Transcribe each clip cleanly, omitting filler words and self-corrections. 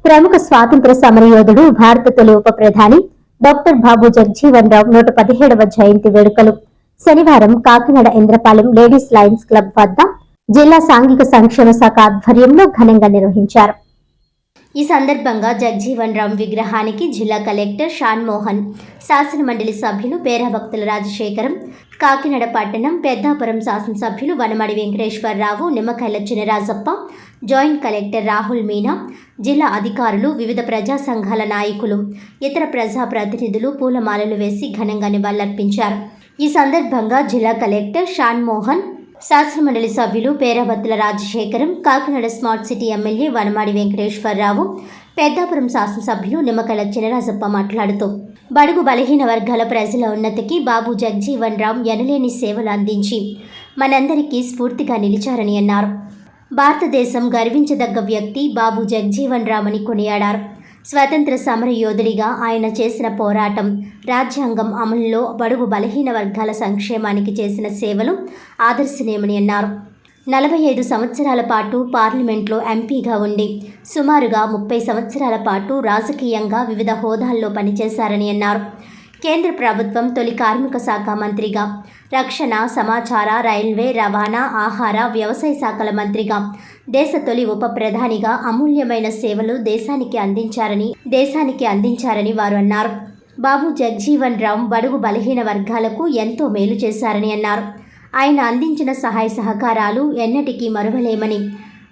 ప్రముఖ స్వాతంత్ర సమరయోధుడు భారత తొలి ఉప ప్రధాని డాక్టర్ బాబు జగజీవన్ రావు 117వ జయంతి వేడుకలు శనివారం Kakinada Indrapalem ladies Lions club వద్ద జిల్లా సాంఘిక సంక్షేమ శాఖ ఆధ్వర్యంలో ఘనంగా నిర్వహించారు. ఈ సందర్భంగా జగజీవన్ రామ్ విగ్రహానికి జిల్లా కలెక్టర్ షాన్ మోహన్, శాసనమండలి సభ్యులు పేరాభక్తుల రాజశేఖరం, కాకినాడ పట్టణం పెద్దాపురం శాసనసభ్యులు వనమడి వెంకటేశ్వరరావు, నిమ్మకాయల చినరాజప్ప, జాయింట్ కలెక్టర్ రాహుల్ మీనా, జిల్లా అధికారులు, వివిధ ప్రజా సంఘాల నాయకులు, ఇతర ప్రజా ప్రతినిధులు పూలమాలలు వేసి ఘనంగా నివాళులర్పించారు. ఈ సందర్భంగా జిల్లా కలెక్టర్ షాన్ మోహన్, శాసనమండలి సభ్యులు Perabhaktula Rajasekharam, Kakinada smart city MLA Vanamadi Venkateswararao, Peddapuram శాసనసభ్యులు నిమ్మకాయల చినరాజప్ప మాట్లాడుతూ బడుగు బలహీన వర్గాల ప్రజల ఉన్నతికి బాబు జగజీవన్ రామ్ ఎనలేని సేవలు అందించి మనందరికీ స్ఫూర్తిగా నిలిచారని అన్నారు. భారతదేశం గర్వించదగ్గ వ్యక్తి బాబు జగజీవన్ రామ్ అని కొనియాడారు. స్వతంత్ర సమర యోధుడిగా ఆయన చేసిన పోరాటం, రాజ్యాంగం అమలులో బడుగు బలహీన వర్గాల సంక్షేమానికి చేసిన సేవలు ఆదర్శనీయమని అన్నారు. 45 సంవత్సరాల పాటు పార్లమెంట్లో ఎంపీగా ఉండి సుమారుగా 30 సంవత్సరాల పాటు రాజకీయంగా వివిధ హోదాల్లో పనిచేశారని అన్నారు. కేంద్ర ప్రభుత్వం తొలి కార్మిక శాఖ మంత్రిగా, రక్షణ, సమాచార, రైల్వే, రవాణా, ఆహార, వ్యవసాయ శాఖల మంత్రిగా, దేశ తొలి ఉప ప్రధానిగా అమూల్యమైన సేవలు దేశానికి అందించారని వారు అన్నారు. బాబు జగజీవన్ రామ్ బడుగు బలహీన వర్గాలకు ఎంతో మేలు చేశారని అన్నారు. ఆయన అందించిన సహాయ సహకారాలు ఎన్నటికీ మరువలేమని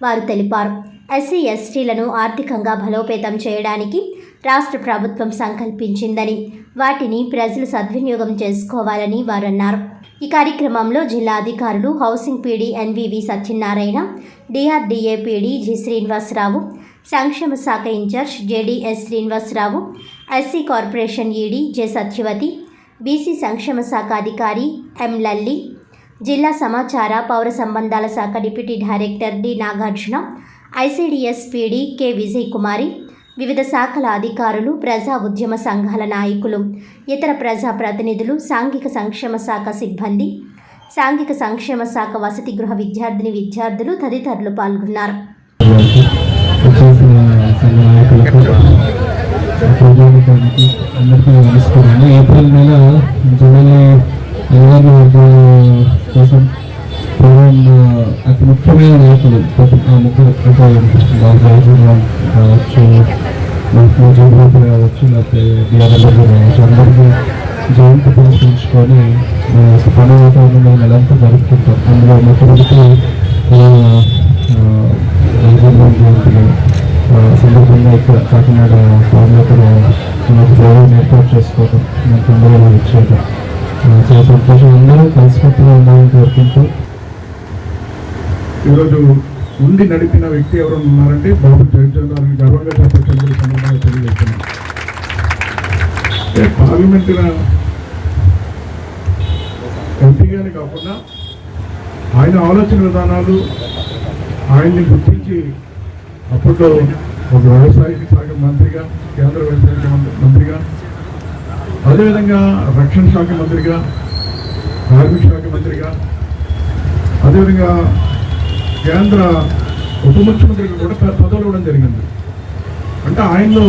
వారు తెలిపారు. ఎస్సీ ఎస్టీలను ఆర్థికంగా బలోపేతం చేయడానికి రాష్ట్ర ప్రభుత్వం సంకల్పించిందని, వాటిని ప్రజలు సద్వినియోగం చేసుకోవాలని వారు అన్నారు. ఈ కార్యక్రమంలో జిల్లా అధికారులు housing PD NVV Satyanarayana, DRDA PD G Srinivasarao, సంక్షేమ శాఖ in charge JDS Srinivasarao, SC corporation ED J Satyavathi, BC సంక్షేమ శాఖ అధికారి ఎం లల్లి, జిల్లా సమాచార పౌర సంబంధాల శాఖ deputy director D Nagarjuna, ICDS PD K Vijay Kumari, వివిధ శాఖల అధికారులు, ప్రజా ఉద్యమ సంఘాల నాయకులు, ఇతర ప్రజా ప్రతినిధులు, సాంఘిక సంక్షేమ శాఖ సిబ్బంది, సాంఘిక సంక్షేమ శాఖ వసతి గృహ విద్యార్థులు తదితరులు పాల్గొన్నారు. కోసం అతి ముఖ్యమైన నాయకులు ముగ్గురు కావచ్చు, జగన్మోహన్ కావచ్చు, లేకపోతే డిఆర్ఎల్ కావచ్చు, అందరికీ జయంతి పురస్కరించుకొని పండుగ నెలంతా జరుపుకుంటాం. అందులో మొట్టమొదటి జగన్మోహన్ జయంతిలో సందర్భంగా ఇక్కడ కాకినాడ పార్లమెంట్లో మనకు గౌరవం ఏర్పాటు చేసుకోవటం, మనకు అందరూ ఇచ్చేయటం చాలా సంతోషం. అందరూ కలిసికట్టుగా ఉండాలని కోరుకుంటూ ఈరోజు ఉండి నడిపిన వ్యక్తి ఎవరు ఉన్నారంటే బాబు జగజీవన్ రామ్ గర్వంగా చెప్పొచ్చు. సందర్భంగా తెలియజేస్తున్నాం. పార్లమెంటున ఎంపీగానే కాకుండా ఆయన ఆలోచన విధానాలు ఆయన్ని గుర్తించి అప్పట్లో ఒక వ్యవసాయ శాఖ మంత్రిగా, కేంద్ర వ్యవసాయ మంత్రిగా, అదేవిధంగా రక్షణ శాఖ మంత్రిగా, కార్మిక శాఖ మంత్రిగా, అదేవిధంగా కేంద్ర ఉప ముఖ్యమంత్రిగా కూడా పదవులు ఇవ్వడం జరిగింది. అంటే ఆయనలో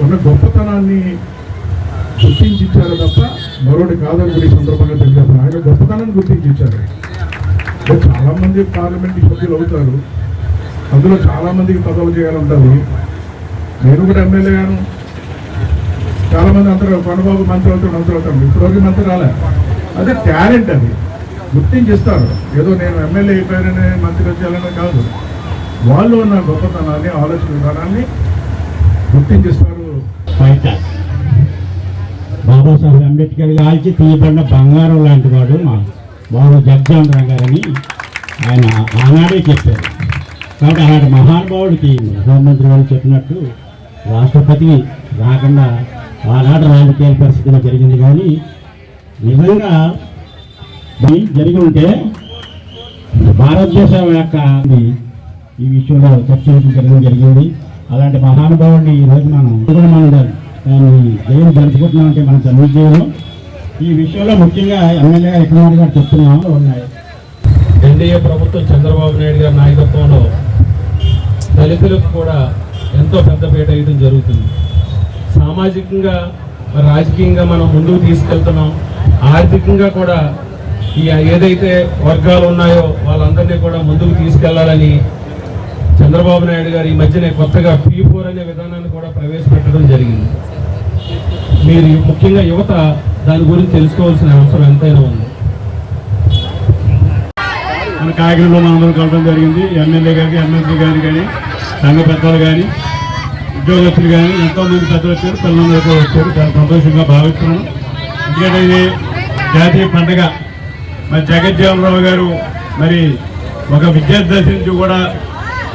ఉన్న గొప్పతనాన్ని గుర్తించి ఇచ్చారు తప్ప మరొకటి కాదని కూడా ఈ సందర్భంగా తెలియదు. ఆయన గొప్పతనాన్ని గుర్తించి ఇచ్చారు. చాలామంది పార్లమెంట్ సభ్యులు అవుతారు, అందులో చాలామందికి పదవులు చేయాలంటుంది. నేను కూడా ఎమ్మెల్యేగాను, చాలామంది అందరూ కొండబాబు మంత్రి అవుతాడు, ఇప్పటివరకు మంత్రి రాలే. అదే టాలెంట్, అది గుర్తించిస్తారు. ఏదో నేను ఎమ్మెల్యే అయిపోయానని మంత్రి వచ్చేయాలనే కాదు, వాళ్ళు ఉన్న గొప్పతనాన్ని, ఆలోచన విధానాన్ని గుర్తించిస్తారు. బాబాసాహెబ్ అంబేద్కర్ గారికి తీయబడిన బంగారం లాంటి వాడు మా బాబు జగజీవన్ రామ్ గారని ఆయన ఆనాడే చెప్పారు. కాబట్టి అలాంటి మహానుభావుడికి ప్రధానమంత్రి వాళ్ళు చెప్పినట్టు రాష్ట్రపతికి రాకుండా ఆనాడు రాజకీయ పరిస్థితిలో జరిగింది. కానీ నిజంగా జరిగి ఉంటే భారతదేశం యొక్క ఈ విషయంలో చర్చించడం జరిగింది. అలాంటి మహానుభావుడిని ఈరోజు మనం దాన్ని జయం జరుపుకుంటున్నామంటే మన జన్మజీవనం. ఈ విషయంలో ముఖ్యంగా ఎమ్మెల్యే ఎకనామిక్ గారు చెప్తున్నాము ఉన్నాయి. ఎన్డీఏ ప్రభుత్వం చంద్రబాబు నాయుడు గారి నాయకత్వంలో దళితులకు కూడా ఎంతో పెద్దపీట వేయడం జరుగుతుంది. సామాజికంగా రాజకీయంగా మనం ముందుకు తీసుకెళ్తున్నాం. ఆర్థికంగా కూడా ఈ ఏదైతే వర్గాలు ఉన్నాయో వాళ్ళందరినీ కూడా ముందుకు తీసుకెళ్లాలని చంద్రబాబు నాయుడు గారు ఈ మధ్యనే కొత్తగా P4 అనే విధానాన్ని కూడా ప్రవేశపెట్టడం జరిగింది. మీరు ముఖ్యంగా యువత దాని గురించి తెలుసుకోవాల్సిన అవసరం ఎంతైనా ఉంది. మన కాకినాడలో మనందరం కలవడం జరిగింది. ఎమ్మెల్యే గారికి, ఎమ్మెల్సీ గారికి కానీ, సంఘ పెద్దలు కానీ, ఉద్యోగస్తులు కానీ ఎంతోమంది పెద్దలు వచ్చారు, పిల్లలందరూ కూడా వచ్చారు. చాలా సంతోషంగా భావిస్తున్నాను. ఎందుకంటే ఇది జాతీయ పండుగ. మరి జగజ్జీవన్ రావు గారు మరి ఒక విద్యార్థి దశ నుంచి కూడా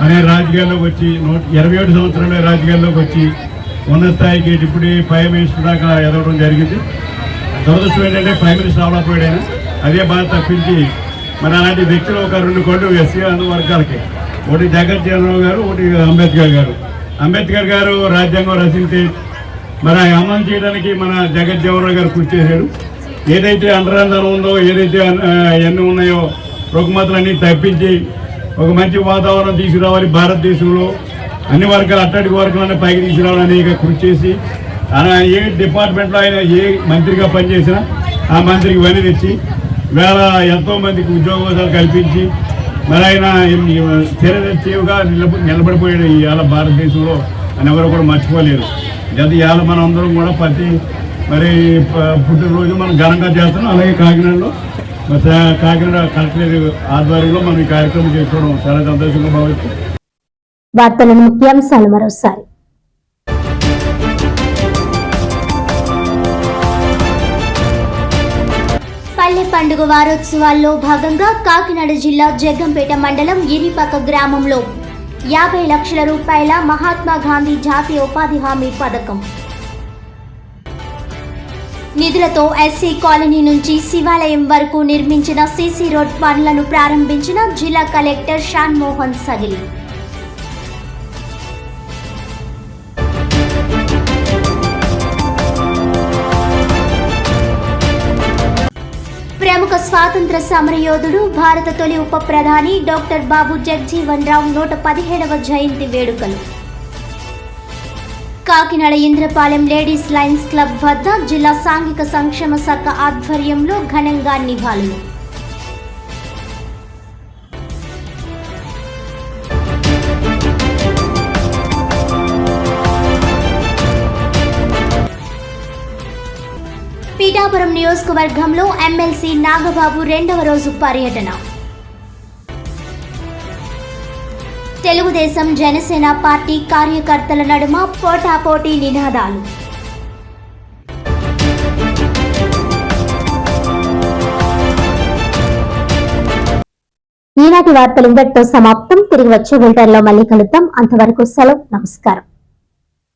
అనే రాజకీయాల్లోకి వచ్చి 27 సంవత్సరాలే రాజకీయాల్లోకి వచ్చి ఉన్నత స్థాయికి డిప్యూటీ ప్రైమ్ మినిస్టర్ దాకా ఎదగడం జరిగింది. దురదృష్టం ఏంటంటే ప్రైమ్ మినిస్టర్ అవలేకపోయాడు. అదే బాధ తప్పించి మరి అలాంటి వ్యక్తులు ఒక 2 కోట్లు ఎస్సీ వర్గాలకి, ఒకటి జగజ్జీవన్ రావు గారు, ఒకటి అంబేద్కర్ గారు. అంబేద్కర్ గారు రాజ్యాంగం రచించి మరి అమలు చేయడానికి మన జగజ్జీవన్ రావు గారు కృషి చేశాడు. ఏదైతే అంటరాంధనం ఉందో, ఏదైతే అన్నీ ఉన్నాయో రుగ్మతలన్నీ తప్పించి ఒక మంచి వాతావరణం తీసుకురావాలి, భారతదేశంలో అన్ని వర్గాలు అట్టడికి వర్గాలన్నీ పైకి తీసుకురావాలని కృషి చేసి ఏ డిపార్ట్మెంట్లో ఆయన ఏ మంత్రిగా పనిచేసినా ఆ మంత్రికి వని తెచ్చి వేళ ఎంతో మందికి ఉద్యోగాలు కల్పించి మరి ఆయన చిరచీవుగా నిలబడిపోయాడు ఇవాళ భారతదేశంలో అని ఎవరు కూడా మర్చిపోలేరు. గత ఇవాళ మనం అందరం కూడా ప్రతి మరి పుట్టినరోజు మనం ఘనంగా చేస్తున్నాం. అలాగే కాకినాడలో కాకినాడ కలెక్టర్ ఆధ్వర్యంలో మనం ఈ కార్యక్రమం చేసుకోవడం చాలా సంతోషంగా భావిస్తున్నాం. వార్తలను ముఖ్యాంశాలు మరోసారి. పల్లె పండుగ వారోత్సవాల్లో భాగంగా కాకినాడ జిల్లా జగ్గంపేట మండలం ఇరిపక్క గ్రామంలో 50 లక్షల రూపాయల మహాత్మా గాంధీ జాతీయ ఉపాధి హామీ పథకం నిధులతో ఎస్సీ కాలనీ నుంచి శివాలయం వరకు నిర్మించిన సీసీ రోడ్ పనులను ప్రారంభించిన జిల్లా కలెక్టర్ షాన్ మోహన్ సగిలి. ప్రముఖ స్వాతంత్ర సమరయోధుడు, భారత తొలి ఉప ప్రధాని డాక్టర్ బాబు జగ్జీవన్ రావు 117వ జయంతి వేడుకలు Kakinada Indrapalem ladies Lions club వద్ద జిల్లా సాంఘిక సంక్షేమ శాఖ ఆధ్వర్యంలో ఘనంగా నివాళులు. పీఠాపురం నియోజకవర్గంలో ఎమ్మెల్సీ నాగబాబు 2వ రోజు పర్యటన. తెలుగుదేశం జనసేన పార్టీ కార్యకర్తల నడుమ పోటాపోటీ నినాదాలు. ఈనాటి వార్తలు ఇంతటితో సమాప్తం. తిరిగి వచ్చే బులెటిన్లో మళ్ళీ కలుద్దాం. అంతవరకు సెలవు. నమస్కారం.